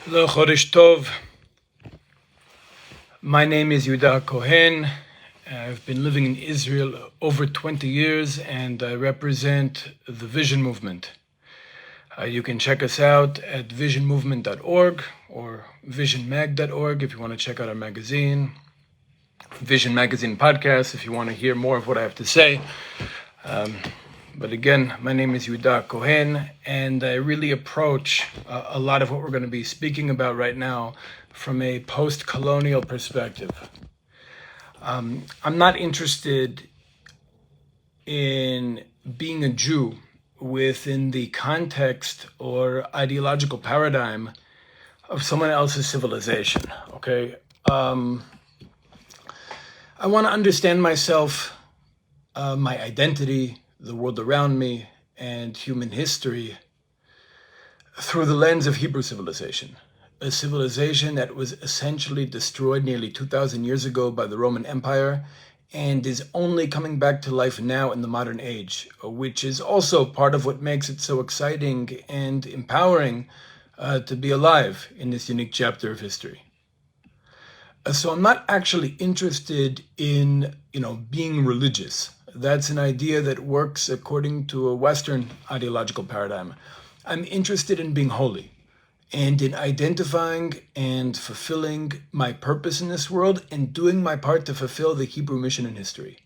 Hello, Chodesh Tov. My name is Yehuda HaKohen. I've been living in Israel over 20 years and I represent the Vision Movement. You can check us out at visionmovement.org or visionmag.org if you want to check out our magazine, Vision Magazine podcast if you want to hear more of what I have to say. But again, my name is Yehuda Cohen, and I really approach a lot of what we're going to be speaking about right now from a post-colonial perspective. I'm not interested in being a Jew within the context or ideological paradigm of someone else's civilization, okay? I want to understand myself, my identity, the world around me, and human history through the lens of Hebrew civilization, a civilization that was essentially destroyed nearly 2,000 years ago by the Roman Empire and is only coming back to life now in the modern age, which is also part of what makes it so exciting and empowering to be alive in this unique chapter of history. So I'm not actually interested in, being religious. That's an idea that works according to a Western ideological paradigm. I'm interested in being holy and in identifying and fulfilling my purpose in this world and doing my part to fulfill the Hebrew mission in history.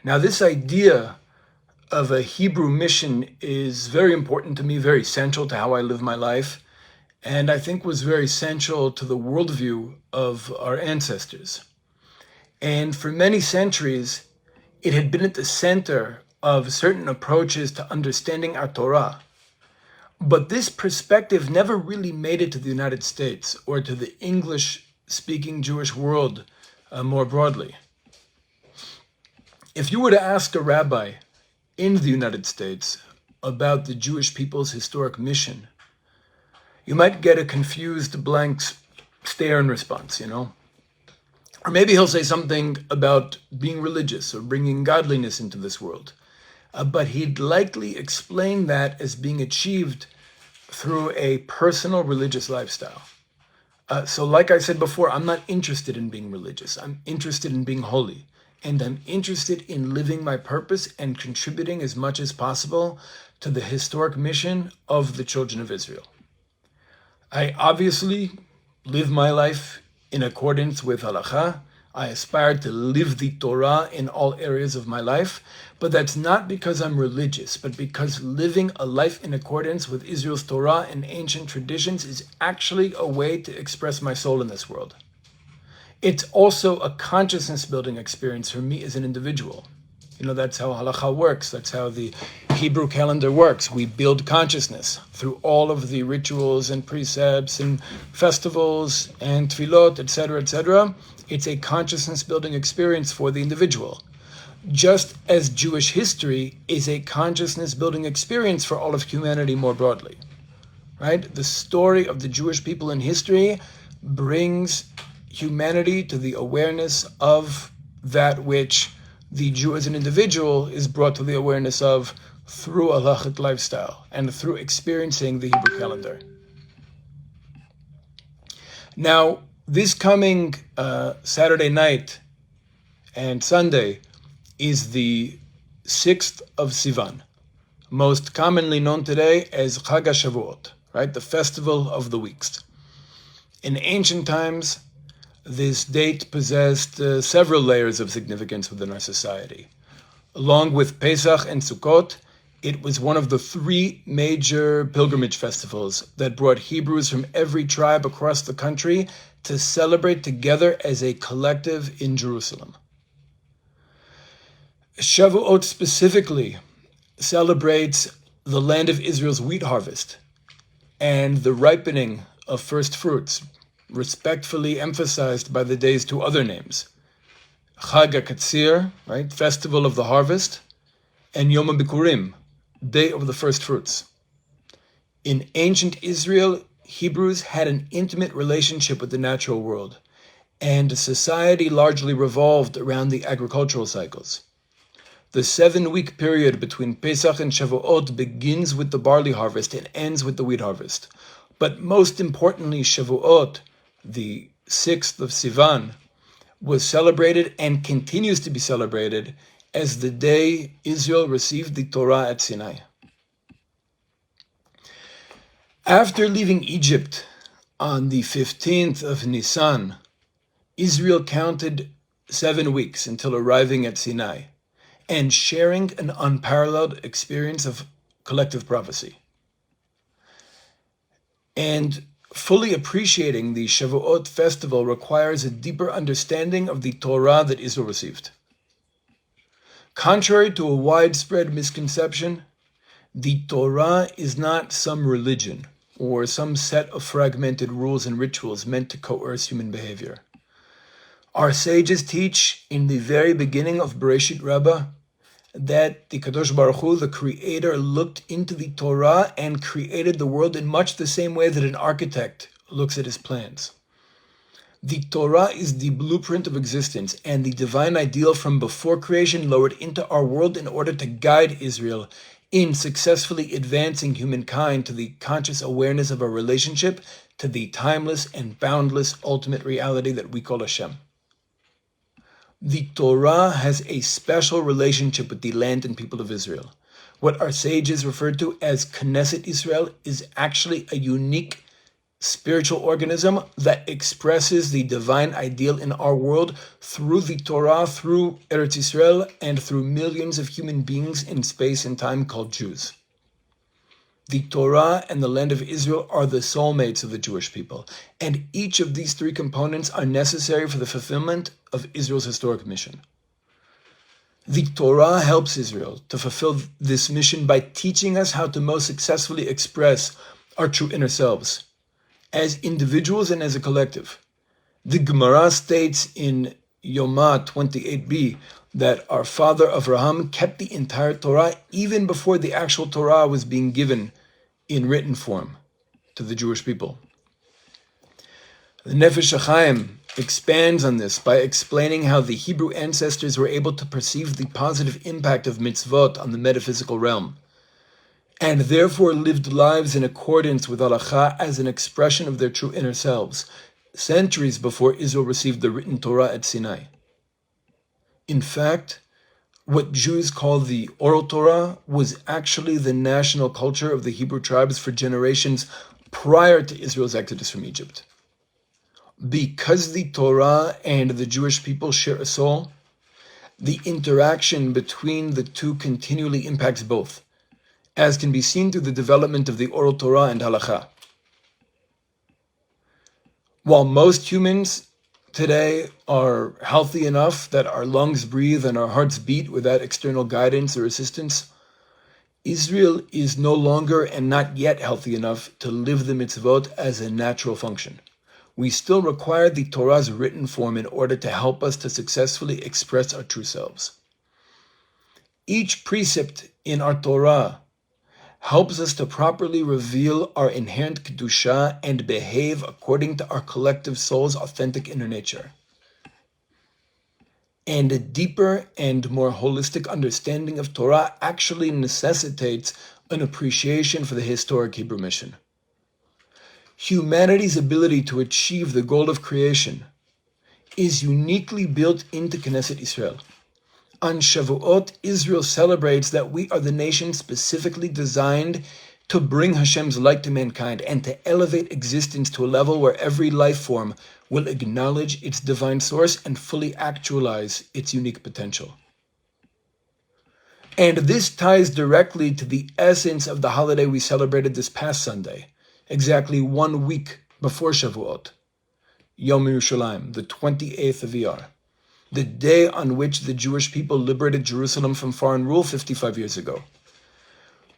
Now, this idea of a Hebrew mission is very important to me, very central to how I live my life, and I think was very central to the worldview of our ancestors. And for many centuries, it had been at the center of certain approaches to understanding our Torah. But this perspective never really made it to the United States or to the English-speaking Jewish world more broadly. If you were to ask a rabbi in the United States about the Jewish people's historic mission, you might get a confused blank stare in response, Or maybe he'll say something about being religious or bringing godliness into this world. But he'd likely explain that as being achieved through a personal religious lifestyle. So like I said before, I'm not interested in being religious. I'm interested in being holy. And I'm interested in living my purpose and contributing as much as possible to the historic mission of the children of Israel. I obviously live my life in accordance with halakha. I aspire to live the Torah in all areas of my life, but that's not because I'm religious, but because living a life in accordance with Israel's Torah and ancient traditions is actually a way to express my soul in this world. It's also a consciousness-building experience for me as an individual. That's how halakha works. That's how the Hebrew calendar works. We build consciousness through all of the rituals and precepts and festivals and tefillot, etc., etc. It's a consciousness-building experience for the individual. Just as Jewish history is a consciousness-building experience for all of humanity more broadly. Right? The story of the Jewish people in history brings humanity to the awareness of that which the Jew as an individual is brought to the awareness of through a halachic lifestyle and through experiencing the Hebrew calendar. Now, this coming Saturday night and Sunday is the 6th of Sivan, most commonly known today as Chag HaShavuot, right? The Festival of the Weeks. In ancient times, this date possessed several layers of significance within our society. Along with Pesach and Sukkot, it was one of the 3 major pilgrimage festivals that brought Hebrews from every tribe across the country to celebrate together as a collective in Jerusalem. Shavuot specifically celebrates the land of Israel's wheat harvest and the ripening of first fruits, respectfully emphasized by the day's 2 other names, Chag HaKatzir, right, Festival of the Harvest, and Yom HaBikurim, Day of the First Fruits. In ancient Israel, Hebrews had an intimate relationship with the natural world, and society largely revolved around the agricultural cycles. The 7-week period between Pesach and Shavuot begins with the barley harvest and ends with the wheat harvest. But most importantly, Shavuot, the 6th of Sivan, was celebrated and continues to be celebrated as the day Israel received the Torah at Sinai. After leaving Egypt on the 15th of Nisan, Israel counted 7 weeks until arriving at Sinai and sharing an unparalleled experience of collective prophecy. And fully appreciating the Shavuot festival requires a deeper understanding of the Torah that Israel received. Contrary to a widespread misconception, the Torah is not some religion or some set of fragmented rules and rituals meant to coerce human behavior. Our sages teach in the very beginning of Bereshit Rabbah that the Kadosh Baruch Hu, the Creator, looked into the Torah and created the world in much the same way that an architect looks at his plans. The Torah is the blueprint of existence and the divine ideal from before creation lowered into our world in order to guide Israel in successfully advancing humankind to the conscious awareness of our relationship to the timeless and boundless ultimate reality that we call Hashem. The Torah has a special relationship with the land and people of Israel. What our sages refer to as Knesset Israel is actually a unique spiritual organism that expresses the divine ideal in our world through the Torah, through Eretz Israel, and through millions of human beings in space and time called Jews. The Torah and the land of Israel are the soulmates of the Jewish people, and each of these three components are necessary for the fulfillment of Israel's historic mission. The Torah helps Israel to fulfill this mission by teaching us how to most successfully express our true inner selves, as individuals and as a collective. The Gemara states in Yomah 28b that our father Avraham kept the entire Torah even before the actual Torah was being given in written form to the Jewish people. The Nefesh HaChaim expands on this by explaining how the Hebrew ancestors were able to perceive the positive impact of mitzvot on the metaphysical realm, and therefore lived lives in accordance with halakha as an expression of their true inner selves, centuries before Israel received the written Torah at Sinai. In fact, what Jews call the oral Torah was actually the national culture of the Hebrew tribes for generations prior to Israel's exodus from Egypt. Because the Torah and the Jewish people share a soul, the interaction between the two continually impacts both, as can be seen through the development of the oral Torah and halakha. While most humans today are healthy enough that our lungs breathe and our hearts beat without external guidance or assistance, Israel is no longer and not yet healthy enough to live the mitzvot as a natural function. We still require the Torah's written form in order to help us to successfully express our true selves. Each precept in our Torah helps us to properly reveal our inherent kedusha and behave according to our collective soul's authentic inner nature. And a deeper and more holistic understanding of Torah actually necessitates an appreciation for the historic Hebrew mission. Humanity's ability to achieve the goal of creation is uniquely built into Knesset Israel. On Shavuot, Israel celebrates that we are the nation specifically designed to bring Hashem's light to mankind and to elevate existence to a level where every life form will acknowledge its divine source and fully actualize its unique potential. And this ties directly to the essence of the holiday we celebrated this past Sunday, exactly 1 week before Shavuot, Yom Yerushalayim, the 28th of Iyar, the day on which the Jewish people liberated Jerusalem from foreign rule 55 years ago.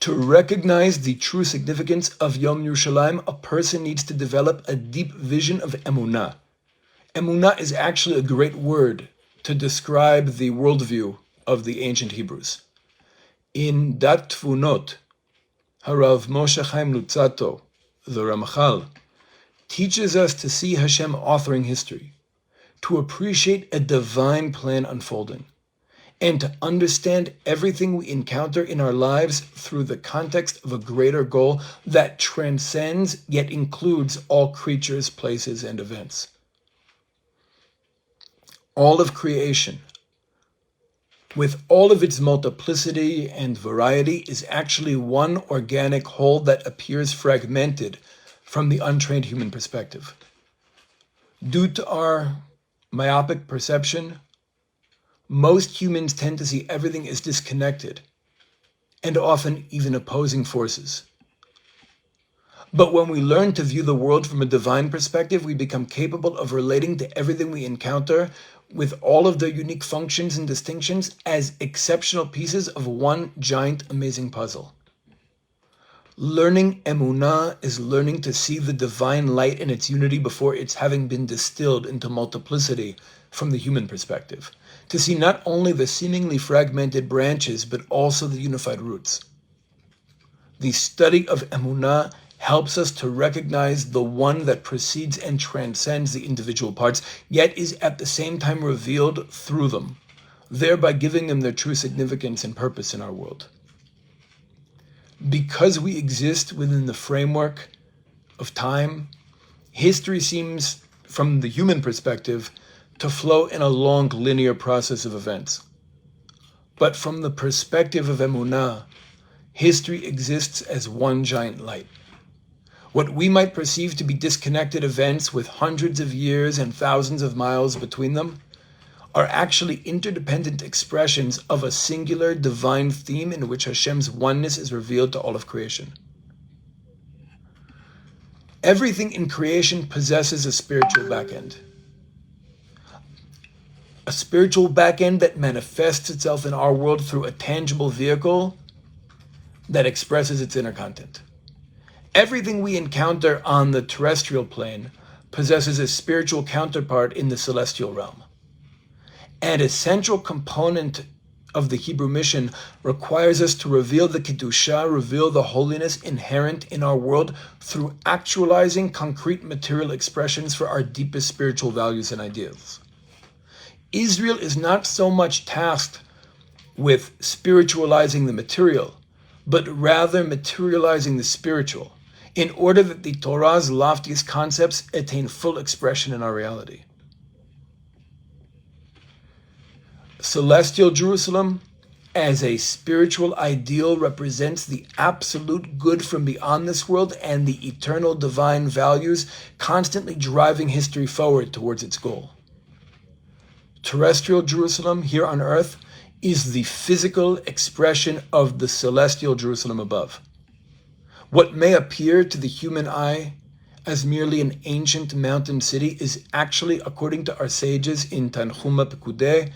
To recognize the true significance of Yom Yerushalayim, a person needs to develop a deep vision of emunah. Emunah is actually a great word to describe the worldview of the ancient Hebrews. In Dat Tfunot, Harav Moshe Chaim Lutzato, the Ramchal, teaches us to see Hashem authoring history, to appreciate a divine plan unfolding, and to understand everything we encounter in our lives through the context of a greater goal that transcends yet includes all creatures, places, and events. All of creation, with all of its multiplicity and variety, is actually one organic whole that appears fragmented from the untrained human perspective. Due to our myopic perception, most humans tend to see everything as disconnected and often even opposing forces. But when we learn to view the world from a divine perspective, we become capable of relating to everything we encounter with all of their unique functions and distinctions as exceptional pieces of one giant, amazing puzzle. Learning emunah is learning to see the divine light in its unity before it's having been distilled into multiplicity from the human perspective. To see not only the seemingly fragmented branches, but also the unified roots. The study of emunah helps us to recognize the one that precedes and transcends the individual parts, yet is at the same time revealed through them, thereby giving them their true significance and purpose in our world. Because we exist within the framework of time, history seems, from the human perspective, to flow in a long linear process of events. But from the perspective of emunah, history exists as one giant light. What we might perceive to be disconnected events with hundreds of years and thousands of miles between them are actually interdependent expressions of a singular divine theme in which Hashem's oneness is revealed to all of creation. Everything in creation possesses a spiritual backend. A spiritual backend that manifests itself in our world through a tangible vehicle that expresses its inner content. Everything we encounter on the terrestrial plane possesses a spiritual counterpart in the celestial realm. And a central component of the Hebrew mission requires us to reveal the Kedusha, reveal the holiness inherent in our world through actualizing concrete material expressions for our deepest spiritual values and ideals. Israel is not so much tasked with spiritualizing the material, but rather materializing the spiritual, in order that the Torah's loftiest concepts attain full expression in our reality. Celestial Jerusalem, as a spiritual ideal, represents the absolute good from beyond this world and the eternal divine values constantly driving history forward towards its goal. Terrestrial Jerusalem, here on earth, is the physical expression of the celestial Jerusalem above. What may appear to the human eye as merely an ancient mountain city is actually, according to our sages in Tanchuma Pekudeh,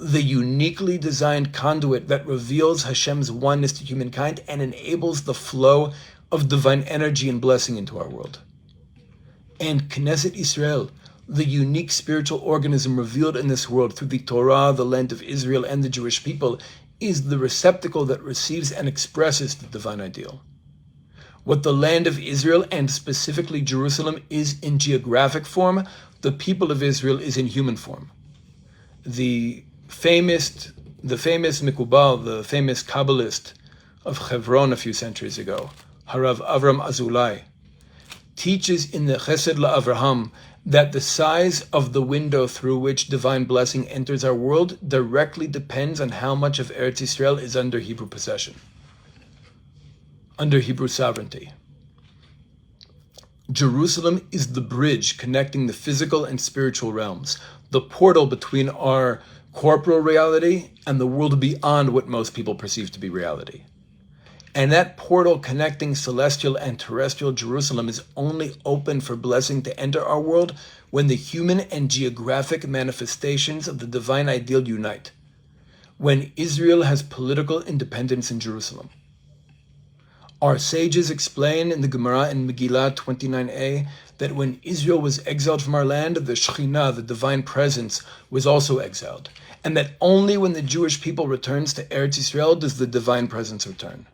the uniquely designed conduit that reveals Hashem's oneness to humankind and enables the flow of divine energy and blessing into our world. And Knesset Israel, the unique spiritual organism revealed in this world through the Torah, the land of Israel, and the Jewish people, is the receptacle that receives and expresses the divine ideal. What the land of Israel, and specifically Jerusalem, is in geographic form, the people of Israel is in human form. The famous Mikubal, the famous Kabbalist of Hebron a few centuries ago, Harav Avram Azulai, teaches in the Chesed LaAvraham that the size of the window through which divine blessing enters our world directly depends on how much of Eretz Yisrael is under Hebrew possession, under Hebrew sovereignty. Jerusalem is the bridge connecting the physical and spiritual realms, the portal between our corporal reality and the world beyond what most people perceive to be reality. And that portal connecting celestial and terrestrial Jerusalem is only open for blessing to enter our world when the human and geographic manifestations of the divine ideal unite, when Israel has political independence in Jerusalem. Our sages explain in the Gemara in Megillah 29a that when Israel was exiled from our land, the Shekhinah, the divine presence, was also exiled, and that only when the Jewish people returns to Eretz Yisrael does the divine presence return.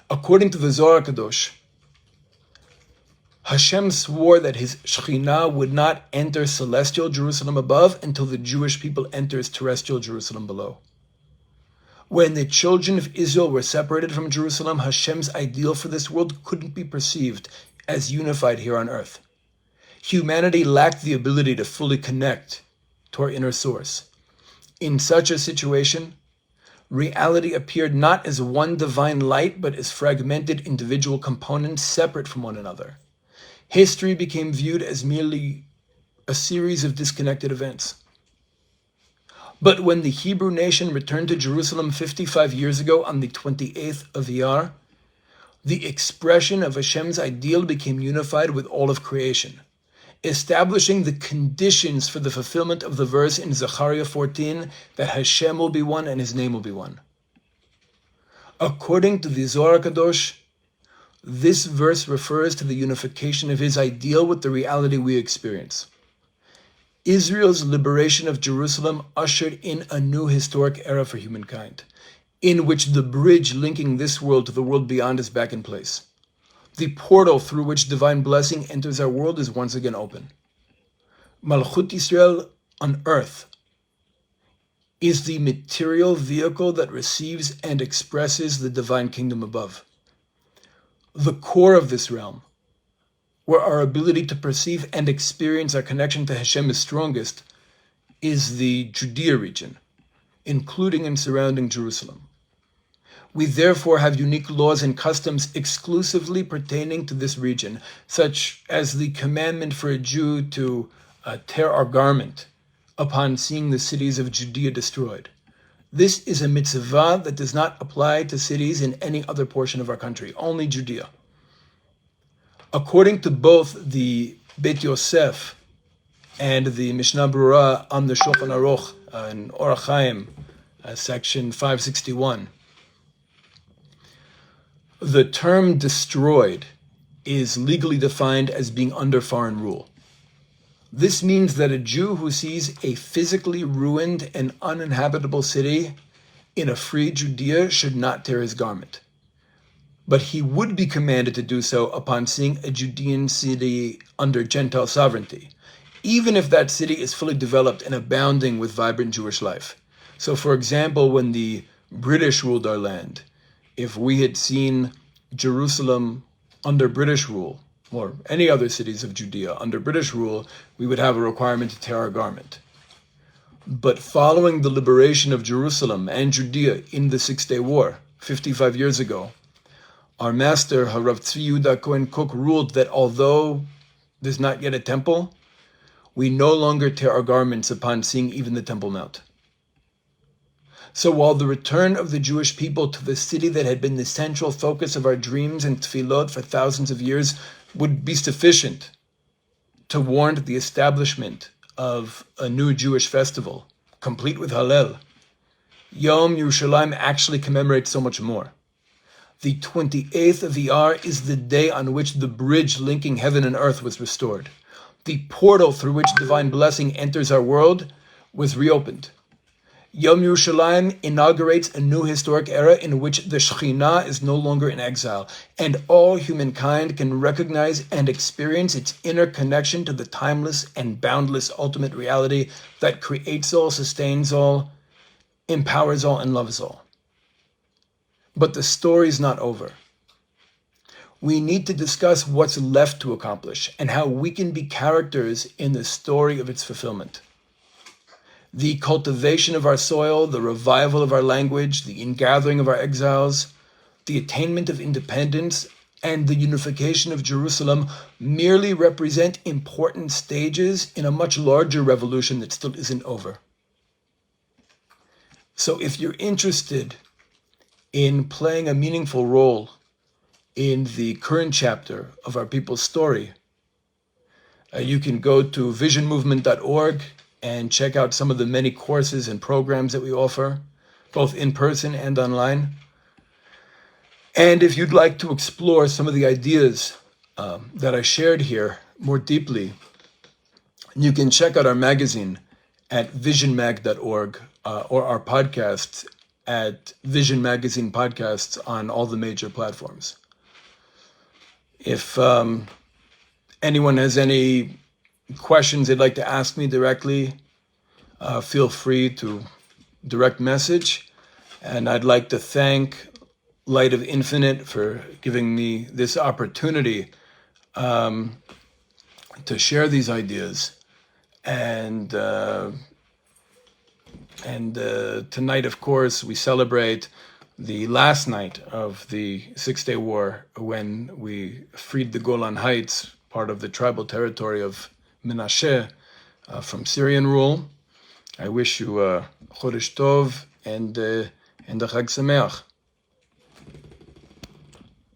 According to the Zohar Kadosh, Hashem swore that his Shekhinah would not enter celestial Jerusalem above until the Jewish people enters terrestrial Jerusalem below. When the children of Israel were separated from Jerusalem, Hashem's ideal for this world couldn't be perceived as unified here on earth. Humanity lacked the ability to fully connect to our inner source. In such a situation, reality appeared not as one divine light, but as fragmented individual components separate from one another. History became viewed as merely a series of disconnected events. But when the Hebrew nation returned to Jerusalem 55 years ago on the 28th of Iyar, the expression of Hashem's ideal became unified with all of creation, establishing the conditions for the fulfillment of the verse in Zechariah 14 that Hashem will be one and his name will be one. According to the Zohar Kadosh, this verse refers to the unification of his ideal with the reality we experience. Israel's liberation of Jerusalem ushered in a new historic era for humankind, in which the bridge linking this world to the world beyond is back in place. The portal through which divine blessing enters our world is once again open. Malchut Yisrael on earth is the material vehicle that receives and expresses the divine kingdom above. The core of this realm, where our ability to perceive and experience our connection to Hashem is strongest, is the Judea region, including and surrounding Jerusalem. We therefore have unique laws and customs exclusively pertaining to this region, such as the commandment for a Jew to tear our garment upon seeing the cities of Judea destroyed. This is a mitzvah that does not apply to cities in any other portion of our country, only Judea. According to both the Beit Yosef and the Mishnah Berurah on the Shulchan Aruch in Orach Chaim, section 561, the term destroyed is legally defined as being under foreign rule. This means that a Jew who sees a physically ruined and uninhabitable city in a free Judea should not tear his garment. But he would be commanded to do so upon seeing a Judean city under Gentile sovereignty, even if that city is fully developed and abounding with vibrant Jewish life. So, for example, when the British ruled our land, if we had seen Jerusalem under British rule, or any other cities of Judea under British rule, we would have a requirement to tear our garment. But following the liberation of Jerusalem and Judea in the Six-Day War, 55 years ago, our master, Harav Tzvi Yehuda Cohen Cook, ruled that although there's not yet a temple, we no longer tear our garments upon seeing even the Temple Mount. So while the return of the Jewish people to the city that had been the central focus of our dreams and tefillot for thousands of years would be sufficient to warrant the establishment of a new Jewish festival, complete with Hallel, Yom Yerushalayim actually commemorates so much more. The 28th of Iyar is the day on which the bridge linking heaven and earth was restored. The portal through which divine blessing enters our world was reopened. Yom Yerushalayim inaugurates a new historic era in which the Shekhinah is no longer in exile, and all humankind can recognize and experience its inner connection to the timeless and boundless ultimate reality that creates all, sustains all, empowers all, and loves all. But the story's not over. We need to discuss what's left to accomplish and how we can be characters in the story of its fulfillment. The cultivation of our soil, the revival of our language, the ingathering of our exiles, the attainment of independence, and the unification of Jerusalem merely represent important stages in a much larger revolution that still isn't over. So if you're interested in playing a meaningful role in the current chapter of our people's story, you can go to visionmovement.org and check out some of the many courses and programs that we offer, both in person and online. And if you'd like to explore some of the ideas that I shared here more deeply, you can check out our magazine at visionmag.org or our podcasts at Vision Magazine Podcasts on all the major platforms. If anyone has any questions they'd like to ask me directly, feel free to direct message. And I'd like to thank Light of Infinite for giving me this opportunity to share these ideas. And tonight, of course, we celebrate the last night of the Six-Day War, when we freed the Golan Heights, part of the tribal territory of Menashe, from Syrian rule. I wish you a Chodesh Tov and a Chag Sameach.